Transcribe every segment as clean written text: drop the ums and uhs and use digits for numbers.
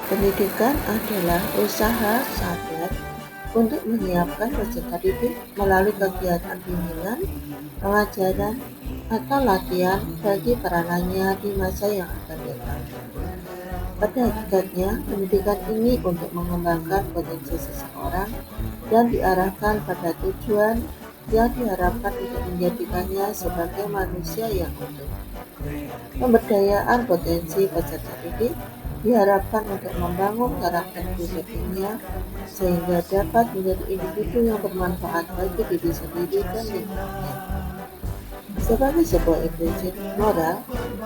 Pendidikan adalah usaha sadar untuk menyiapkan peserta didik melalui kegiatan bimbingan, pengajaran, atau latihan bagi peranannya di masa yang akan datang. Pada hakikatnya, pendidikan ini untuk mengembangkan potensi seseorang dan diarahkan pada tujuan yang diharapkan untuk menjadikannya sebagai manusia yang utuh. Pemberdayaan potensi peserta didik diharapkan untuk membangun karakter pribadinya sehingga dapat menjadi individu yang bermanfaat bagi diri sendiri dan lingkungannya. Sebagai sebuah prinsip moral,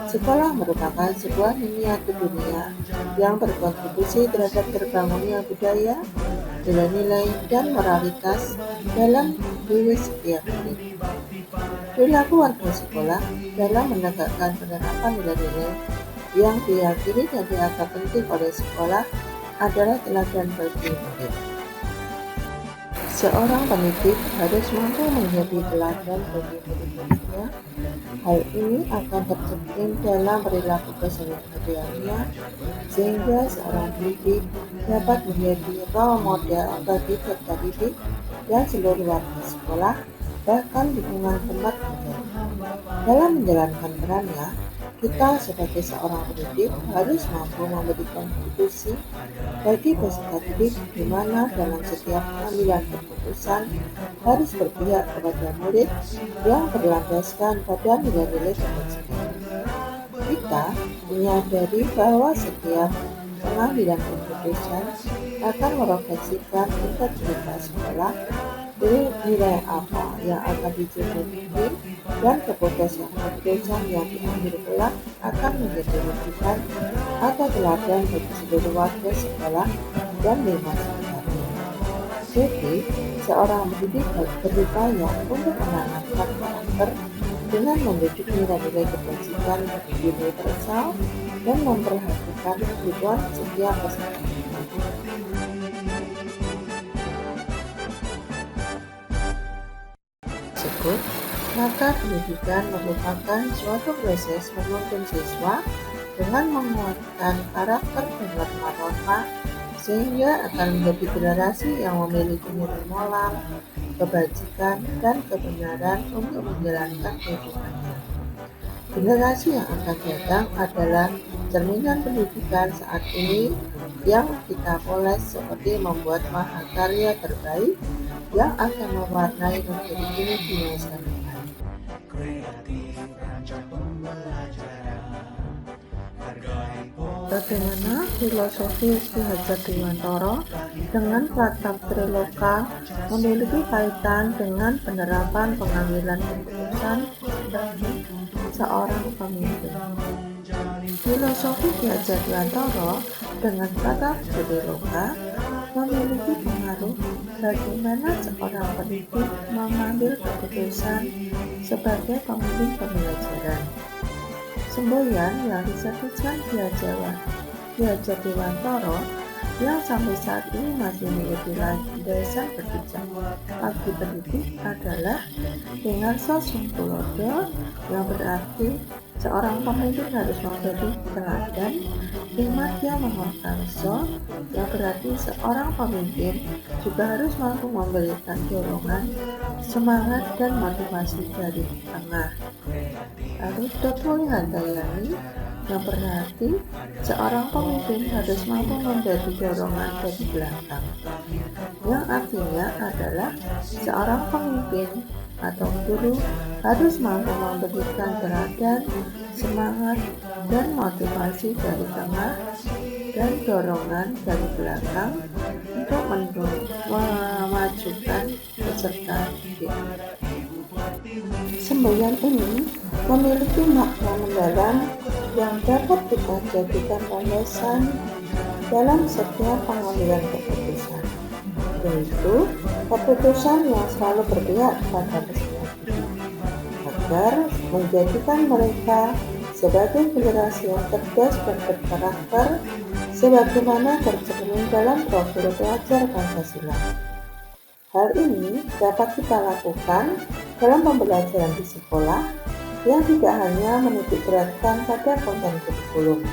sekolah merupakan sebuah miniatur dunia yang berkontribusi terhadap terbangunnya budaya, nilai-nilai, dan moralitas dalam diri setiap murid. Perilaku warga sekolah dalam menegakkan penerapan nilai-nilai yang diyakini dan dianggap penting oleh sekolah adalah teladan bagi murid. Seorang pendidik harus mampu menjadi teladan bagi murid-muridnya. Hal ini akan tercermin dalam perilaku kesehariannya, sehingga seorang pendidik dapat menjadi role model bagi peserta didik dan seluruh warga sekolah, bahkan lingkungan tempat tinggal. Dalam menjalankan perannya, kita sebagai seorang pendidik harus mampu memberikan kontribusi bagi peserta didik di mana dalam setiap pengambilan keputusan harus berpihak kepada murid yang berlandaskan pada nilai-nilai kebajikan. Kita menyadari bahwa setiap pengambilan keputusan akan merefleksikan integritas sekolah, nilai apa yang akan dijunjung dan keputusan yang diambil kelak akan menjadi rujukan atau teladan bagi seluruh warga sekolah dan lingkungan sekitarnya. Jadi, seorang pendidik harus berupaya untuk menanamkan karakter dengan membentuk nilai-nilai kebajikan universal dan memperhatikan kebutuhan setiap peserta didik. Maka pendidikan merupakan suatu proses menuntun siswa dengan menguatkan karakter dan norma-norma sehingga akan menjadi generasi yang memiliki nilai moral, kebajikan, dan kebenaran untuk menjalankan kehidupannya. Generasi yang akan datang adalah cerminan pendidikan saat ini yang kita poles seperti membuat mahakarya terbaik yang akan mewarnai negeri ini di masa depan. Bagaimana filosofi Ki Hajar Dewantara dengan Pratap Triloka memiliki kaitan dengan penerapan pengambilan keputusan bagi seorang pemimpin? Filosofi Ki Hajar Dewantara dengan Pratap Triloka memiliki pengaruh bagaimana seorang pendidik mengambil keputusan sebagai pemimpin pembelajaran. Semboyan yang disebutkan Ki Hajar Dewantara yang sampai saat ini masih menjadi landasan berpijak bagi pendidik adalah Dengarso Sung Tulodo, yang berarti seorang pemimpin harus memberi teladan. Madya Mahakarso, yang berarti seorang pemimpin juga harus mampu memberikan dorongan, semangat, dan motivasi dari tengah. Lalu Dotwali Handayani, yang berarti seorang pemimpin harus mampu memberi dorongan dari belakang, yang artinya adalah seorang pemimpin atau guru harus mampu memberikan teladan, semangat, dan motivasi dari tengah dan dorongan dari belakang untuk memajukan peserta didik. Semboyan ini memiliki makna mendalam yang dapat kita jadikan landasan dalam setiap pengambilan keputusan, yaitu keputusan yang selalu berpihak pada peserta didik, agar menjadikan mereka sebagai generasi yang cerdas dan berkarakter sebagaimana tercermin dalam profil pelajar Pancasila. Hal ini dapat kita lakukan dalam pembelajaran di sekolah yang tidak hanya menitik beratkan pada konten kurikulum,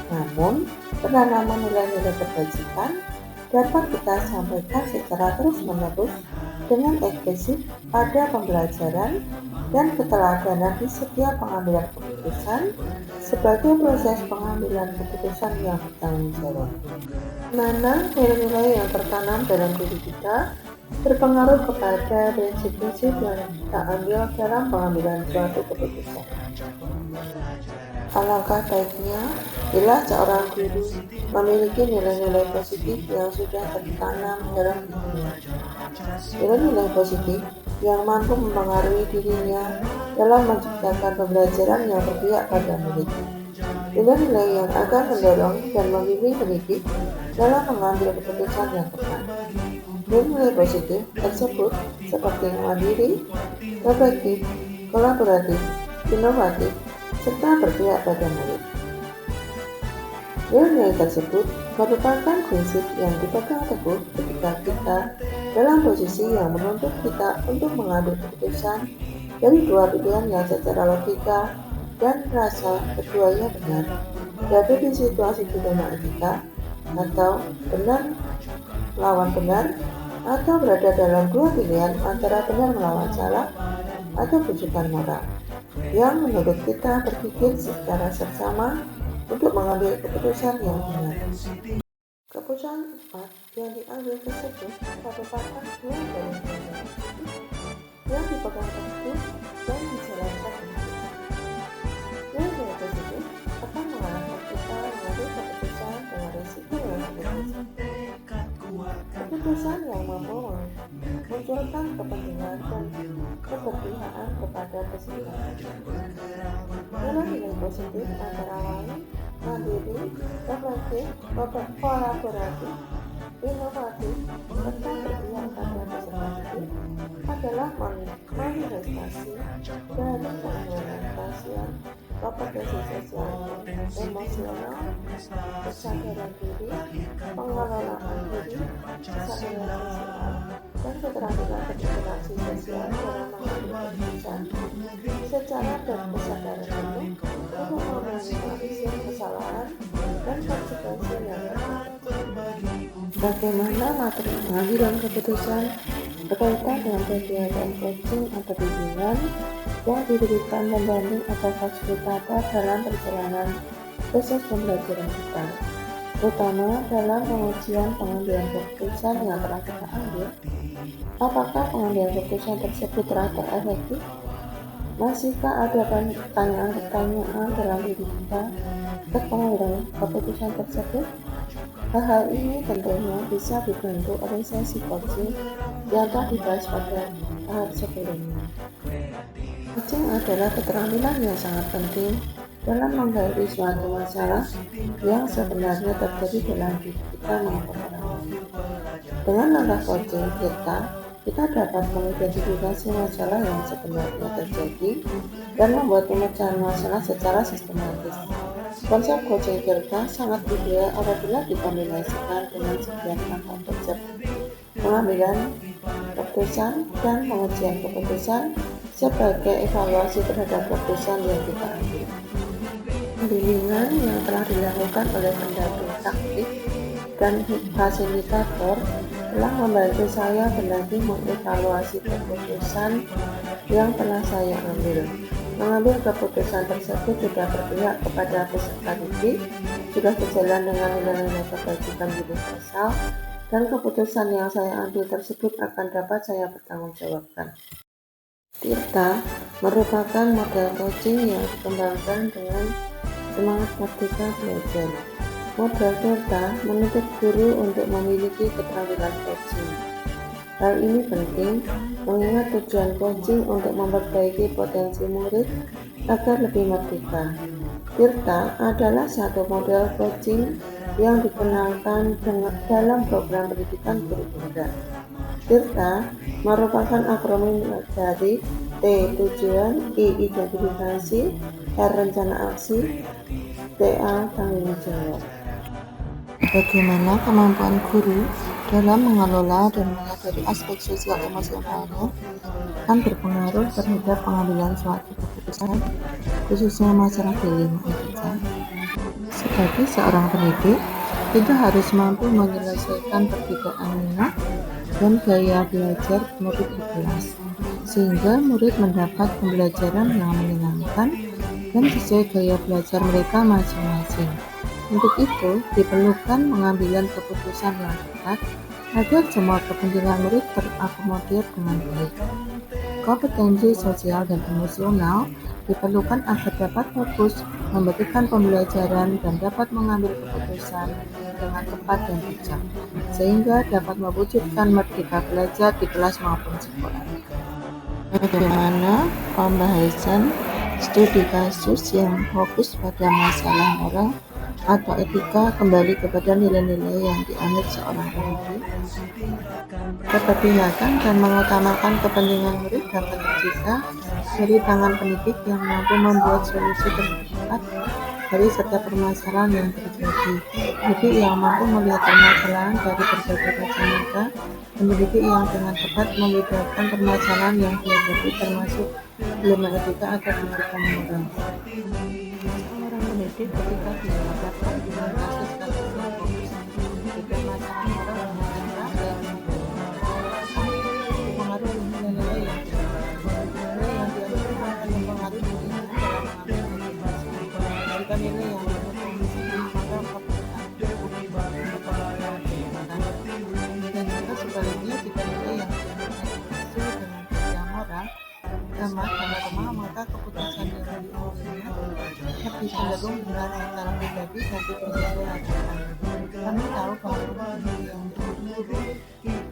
Namun, penanaman nilai-nilai kebajikan dapat kita sampaikan secara terus-menerus dengan eksplisit pada pembelajaran dan keteladanan di setiap pengambilan keputusan sebagai proses pengambilan keputusan yang bertanggung jawab. Mana nilai-nilai yang tertanam dalam diri kita berpengaruh kepada prinsip-prinsip yang kita ambil dalam pengambilan suatu keputusan. Alangkah baiknya bila seorang guru memiliki nilai-nilai positif yang sudah tertanam dalam dirinya. Nilai-nilai positif yang mampu mempengaruhi dirinya dalam menciptakan pembelajaran yang berpihak pada murid. Nilai-nilai yang akan mendorong dan membimbing pendidik dalam mengambil keputusan yang tepat. Nilai-nilai positif tersebut seperti mandiri, reflektif, kolaboratif, inovatif, serta berpihak pada murid. Nilai-nilai tersebut merupakan prinsip yang dipegang teguh ketika kita dalam posisi yang menuntut kita untuk mengambil keputusan dari dua pilihan yang secara logika dan rasa keduanya benar, yaitu di situasi dilema etika atau benar lawan benar, atau berada dalam dua pilihan antara benar melawan salah atau rujukan moral yang menurut kita berpikir secara seksama untuk mengambil keputusan yang benar. Keputusan tepat yang diambil tersebut merupakan dua dari yang dipegang teguh dan dijalankan dengan kita. Nilai tersebut akan mengarahkan kita mengambil keputusan dengan risiko yang berbeda. Keputusan yang mampu memunculkan kepentingan dan keberpihakan kepada peserta. Nilai-nilai positif antara lain mandiri, reflektif, kolaboratif, inovatif, serta berpihak pada peserta didik adalah manifestasi dari pengelolaan kompetensi sosial emosional, kesadaran diri, pengelolaan diri, kesadaran sosial, dan keterampilan berinteraksi sosial dalam mengambil keputusan secara berkesadaran itu untuk meminimalisir kesalahan dan konsekuensi yang terjadi. Bagaimana materi pengambilan keputusan berkaitan dengan kegiatan coaching atau bimbingan yang diberikan pembanding atau fasilitator dalam perjalanan proses pembelajaran kita, terutama dalam pengujian pengambilan keputusan yang telah kita ambil. Apakah pengambilan keputusan tersebut telah terefektif? Masihkah ada pertanyaan-pertanyaan dalam diri kita terkait pengambilan keputusan tersebut? Hal-hal ini tentunya bisa dibantu oleh sesi coaching yang telah dibahas pada tahap sebelumnya. Coaching adalah keterampilan yang sangat penting dalam menghadapi suatu masalah yang sebenarnya terjadi dalam diri kita maupun orang lain. Dengan langkah coaching kita dapat mengidentifikasi masalah yang sebenarnya terjadi dan membuat pemecahan masalah secara sistematis. Konsep coaching Tirta sangat ideal apabila dikombinasikan dengan sekian langkah konsep pengambilan keputusan dan pengujian keputusan sebagai evaluasi terhadap keputusan yang kita ambil. Bimbingan yang telah dilakukan oleh pendamping taktik dan fasilitator telah membantu saya berlatih mengevaluasi keputusan yang telah saya ambil. Mengambil keputusan tersebut sudah berpihak kepada peserta didik, sudah berjalan dengan nilai-nilai kebajikan universal, dan keputusan yang saya ambil tersebut akan dapat saya bertanggungjawabkan. Tirta merupakan model coaching yang dikembangkan dengan semangat merdeka belajar. Model Tirta menuntut guru untuk memiliki keterampilan coaching. Hal ini penting mengingat tujuan coaching untuk memperbaiki potensi murid agar lebih merdeka. Tirta adalah satu model coaching yang dikenalkan dalam program pendidikan guru tunggal. Tirta merupakan akronim dari T. Tujuan, I. Identifikasi, R. Rencana aksi, TA. Tanggung jawab. Bagaimana kemampuan guru dalam mengelola dan menyadari aspek sosial emosionalnya akan berpengaruh terhadap pengambilan suatu keputusan, khususnya masalah dilema etika. Sebagai seorang pendidik, kita harus mampu menyelesaikan perbedaan minat dan gaya belajar murid di kelas, sehingga murid mendapat pembelajaran yang menyenangkan dan sesuai gaya belajar mereka masing-masing. Untuk itu, diperlukan pengambilan keputusan yang tepat agar semua kepentingan murid terakomodir dengan baik. Kompetensi sosial dan emosional diperlukan agar dapat fokus, memberikan pembelajaran, dan dapat mengambil keputusan dengan tepat dan bijak, sehingga dapat mewujudkan merdeka belajar di kelas maupun sekolah. Bagaimana pembahasan studi kasus yang fokus pada masalah moral atau etika kembali kepada nilai-nilai yang dianut seorang pendidik? Keberpihakan dan mengutamakan kepentingan murid dapat tercipta dari tangan pendidik yang mampu membuat solusi tercepat dari setiap permasalahan yang terjadi. Pendidik yang mampu melihat permasalahan dari berbagai kacamata, pendidik yang dengan tepat membedakan permasalahan yang dihadapi termasuk dilema etika atau kejutan moral. Seorang pendidik ketika dihadapkan dengan kasus-kasus yang fokus pada masalah moral dan etika dan mempengaruhi nilai-nilai yang dianut akan mempengaruhi pilihan dalam mengambil keputusan. Jika nilai yang dianut positif, maka keputusan dan juga sebaliknya, jika nilai yang dianut sesuai dengan gaya moral dan lemah, maka keputusan yang diambilnya lebih cenderung benar secara pribadi dan tidak sesuai harapan. Kami tahu bahwa yang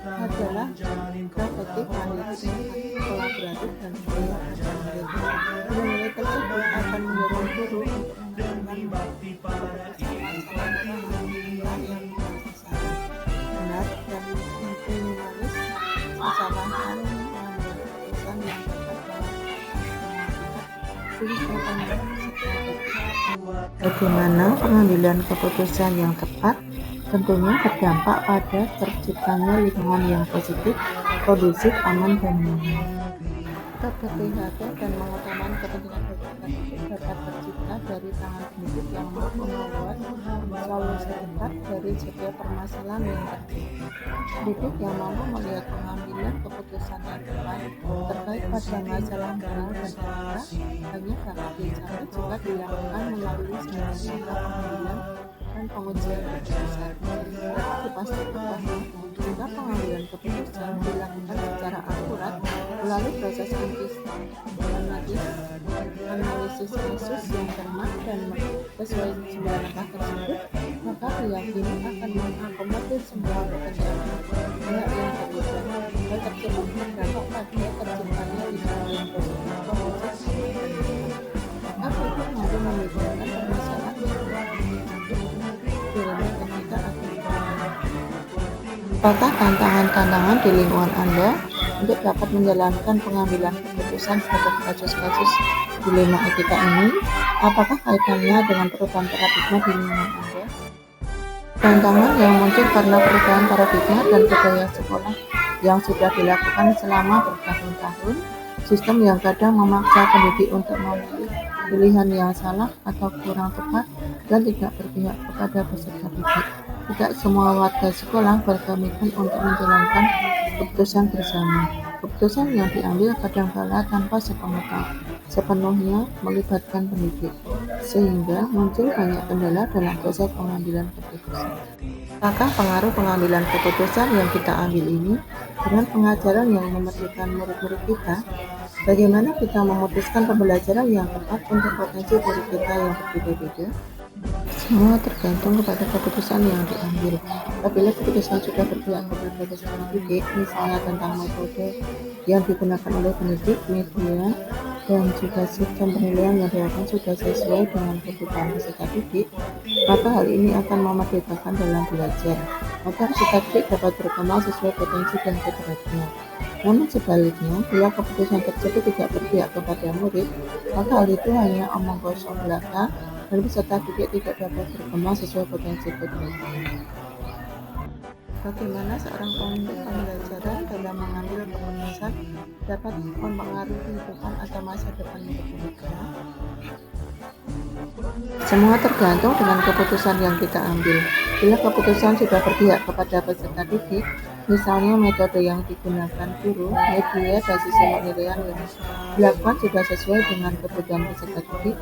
adalah efektif, mandiri, kolaboratif, dan budaya nilai tersebut akan mendorong guru untuk melakukan yang benar dan minimalis kesalahan mengambil keputusan yang tepat dalam bagaimana pengambilan keputusan yang tepat tentunya berdampak pada terciptanya lingkungan yang positif, kondusif, aman, dan nyaman. Keberpihakan dan mengutamakan kepentingan berbagai itu dapat tercipta dari tangan pendidik yang mampu membuat solusi tepat dari setiap permasalahan yang terjadi. Pendidik yang mampu melihat pengambilan keputusan yang tepat terkait pada masalah moral dan etika hanya dapat dicapai jika dilakukan melalui semua langkah pengambilan dan pengujian keputusan. Dapat dipastikan bahwa jika pengambilan keputusan dilakukan secara akurat melalui proses analisis kasus yang cermat dan sesuai semua langkah tersebut, maka diyakini akan mengakomodir semua kepentingan pihak yang terlibat. Hal tersebut berdampak pada terciptanya lingkungan yang positif, kondusif, maka mereka mampu membedakan permasalahan yang dilema etika atau apakah tantangan-tantangan di lingkungan Anda untuk dapat menjalankan pengambilan keputusan pada kasus-kasus dilema etika ini? Apakah kaitannya dengan perubahan paradigma di lingkungan Anda? Tantangan yang muncul karena perubahan paradigma dan budaya sekolah yang sudah dilakukan selama bertahun-tahun, sistem yang kadang memaksa pendidik untuk memilih pilihan yang salah atau kurang tepat dan tidak berpihak kepada peserta didik. Tidak semua warga sekolah berkomitmen untuk menjalankan keputusan bersama. Keputusan yang diambil kadangkala tanpa sepenuhnya melibatkan pendidik, sehingga muncul banyak kendala dalam proses pengambilan keputusan. Apakah pengaruh pengambilan keputusan yang kita ambil ini dengan pengajaran yang memerdekakan murid-murid kita? Bagaimana kita memutuskan pembelajaran yang tepat untuk potensi murid kita yang berbeda-beda? Semua tergantung kepada keputusan yang diambil. Apabila keputusan sudah berpihak kepada peserta didik, misalnya tentang metode yang digunakan oleh pendidik, media, dan juga sistem penilaian yang dilakukan sudah sesuai dengan kebutuhan peserta didik, maka hal ini akan memerdekakan dalam belajar. Maka peserta didik dapat berkembang sesuai potensi dan kodratnya. Namun sebaliknya, bila keputusan tersebut tidak berpihak kepada murid, maka hal itu hanya omong kosong belaka dan peserta didik tidak dapat berkembang sesuai potensi kodratnya. Bagaimana seorang pemimpin pembelajaran dalam mengambil keputusan dapat mempengaruhi kehidupan atau masa depan untuk mereka? Semua tergantung dengan keputusan yang kita ambil. Bila keputusan sudah berpihak kepada peserta didik, misalnya metode yang digunakan guru, media, dan sistem penilaian yang dilakukan sudah sesuai dengan kebutuhan peserta didik,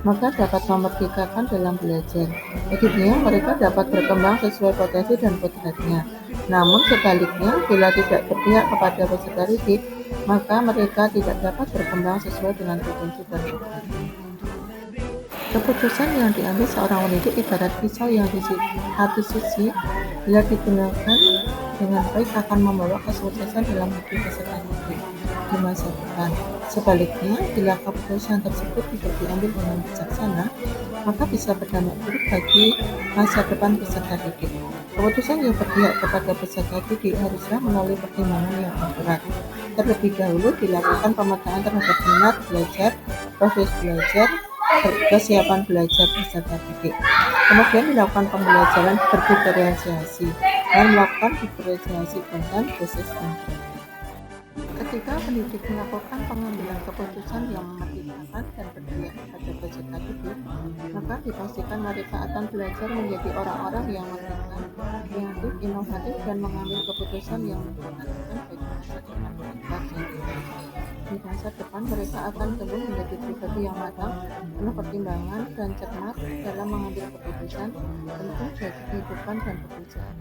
maka dapat memerdekakan dalam belajar. Akhirnya, mereka dapat berkembang sesuai potensi dan kodratnya. Namun sebaliknya, bila tidak berpihak kepada peserta didik, maka mereka tidak dapat berkembang sesuai dengan potensi dan kodratnya. Keputusan yang diambil seorang pendidik ibarat pisau yang di satu sisi, bila digunakan dengan baik akan membawa kesuksesan dalam hidup peserta didik di masa depan. Sebaliknya, bila keputusan tersebut tidak diambil dengan bijaksana, maka bisa berdampak buruk bagi masa depan peserta didik. Keputusan yang berpihak kepada peserta didik haruslah melalui pertimbangan yang akurat. Terlebih dahulu dilakukan pemetaan terhadap minat belajar, proses belajar, kesiapan belajar peserta didik. Kemudian dilakukan pembelajaran berdiferensiasi dan melakukan diferensiasi konten, proses, dan praktik. Ketika pendidik melakukan pengambilan keputusan yang memerdekakan dan berpihak kepada peserta didik, maka dipastikan mereka akan belajar menjadi orang-orang yang merdeka, kreatif, inovatif, dan mengambil keputusan yang memperhatikan bagi masa depan mereka sendiri. Di masa depan mereka akan tumbuh menjadi pribadi yang matang, penuh pertimbangan, dan cermat dalam mengambil keputusan penting bagi kehidupan dan pekerjaan.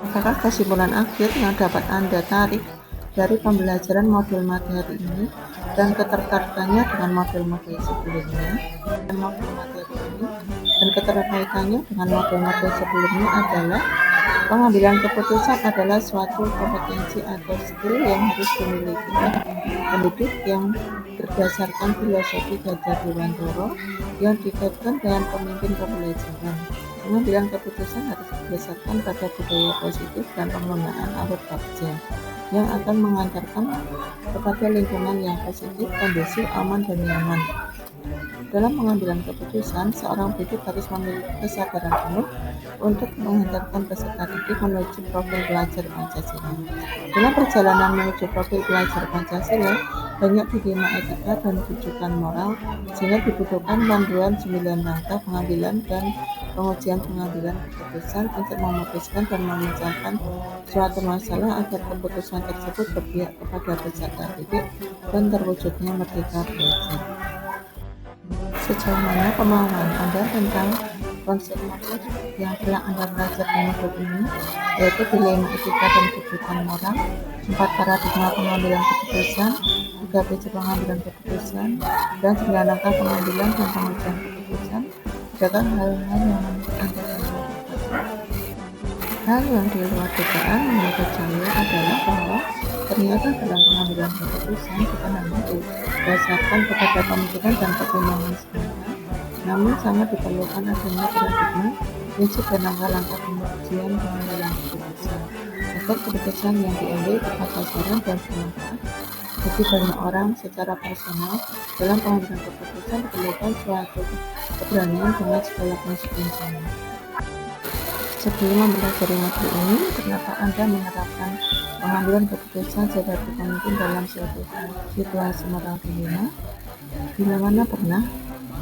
Apakah kesimpulan akhir yang dapat Anda tarik dari pembelajaran modul materi ini dan keterkaitannya dengan modul-modul sebelumnya? Dan keterkaitannya dengan modul-modul sebelumnya adalah pengambilan keputusan adalah suatu kompetensi atau skill yang harus dimiliki pendidik yang berdasarkan filosofi Gajah Dewantara yang dikaitkan dengan pemimpin pembelajaran. Pengambilan keputusan harus berdasarkan pada budaya positif dan penggunaan alur kerja yang akan mengantarkan kepada lingkungan yang positif, kondusif, aman, dan nyaman. Dalam pengambilan keputusan, seorang pendidik harus memiliki kesadaran penuh untuk menghantarkan peserta didik menuju profil pelajar Pancasila. Dalam perjalanan menuju profil pelajar Pancasila, banyak dilema etika dan rujukan moral, sehingga dibutuhkan panduan 9 langkah pengambilan dan pengujian pengambilan keputusan untuk memutuskan dan memecahkan suatu masalah agar keputusan tersebut berpihak kepada peserta didik dan terwujudnya merdeka belajar. Sejauh mana pemahaman Anda tentang konsep modul yang telah Anda pelajari di modul ini, yaitu dilema etika dan rujukan moral, 4 paradigma pengambilan keputusan, 3 prinsip pengambilan keputusan, dan 9 langkah pengambilan dan pengujian keputusan? Adakah hal-hal yang menurut Anda sangat hal yang di luar dugaan menurut saya adalah bahwa ternyata dalam pengambilan keputusan bukan hanya didasarkan kepada pemikiran dan pertimbangan semata, namun sangat diperlukan adanya paradigma, prinsip dan langkah-langkah pengujian pengambilan keputusan agar keputusan yang diambil tepat sasaran dan bermanfaat bagi banyak orang secara personal. Dalam pengambilan keputusan diperlukan suatu keberanian dengan segala konsekuensinya. Sebelum mempelajari modul ini, kenapa Anda menerapkan pengambilan keputusan sebagai pemimpin dalam suatu situasi moral dilema? Bila mana pernah?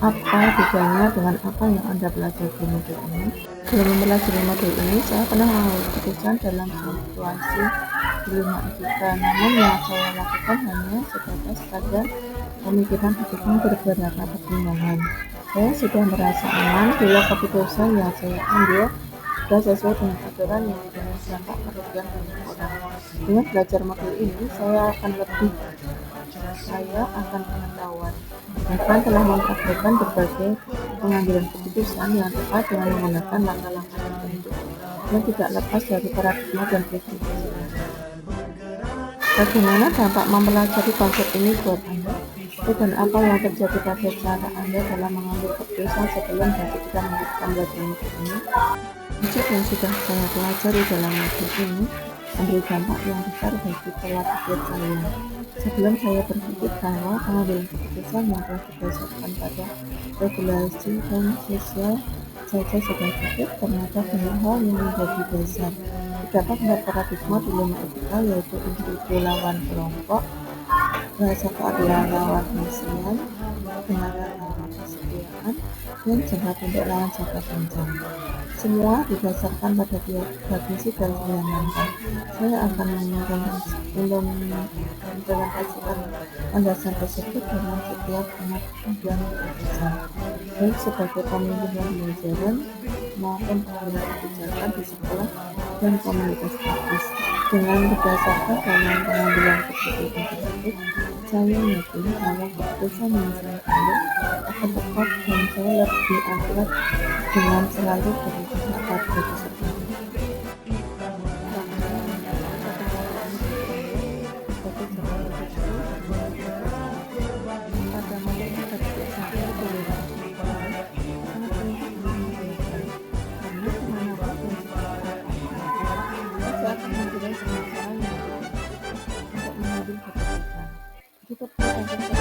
Apa bedanya dengan apa yang Anda pelajari di modul ini? Dalam mempelajari modul ini, saya pernah mengambil keputusan dalam situasi dilema etika, namun yang saya lakukan hanya sebatas pada pemikiran hidup beberapa pertimbangan. Saya sudah merasa aman bila keputusan yang saya ambil sudah sesuai dengan aturan yang tidak dampak merugikan banyak orang. Dengan belajar modul ini, saya akan pengetahuan, bahkan telah mempraktikkan berbagai pengambilan keputusan yang tepat dengan menggunakan langkah-langkah tertentu yang tidak lepas dari paradigma dan prinsip. Bagaimana dampak mempelajari konsep ini buat Anda? Dan apa yang terjadi pada cara Anda dalam mengambil keputusan sebelum dan ketika melanjutkan belajar modul ini? Konsep yang sudah saya pelajari dalam modul ini memberi dampak yang besar bagi pola pikir saya. Sebelum saya berpikir bahwa pengambilan keputusan yang telah didasarkan pada regulasi dan sosial saja sudah cukup, ternyata banyak hal yang menjadi dasar, Terdapat 4 paradigma dilema etika, yaitu individu lawan kelompok, rasa keadilan lawan kemisian, kebenaran lawan kesetiaan, dan jahat untuk lawan jagat kencang. Semua didasarkan pada prinsip dan fundamental. Saya akan mengimplementasikan landasan tersebut dalam setiap pengambilan keputusan, baik sebagai pemimpin pembelajaran maupun pengambil kebijakan di sekolah dan komunitas praktis. Dengan berdasarkan dalam pengambilan keputusan tersebut, saya yakin bahwa keputusan yang saya ambil akan tepat dan saya lebih akurat dengan selalu berpihak pada kesetaraan. Untuk mengambil keputusan. Kita perlu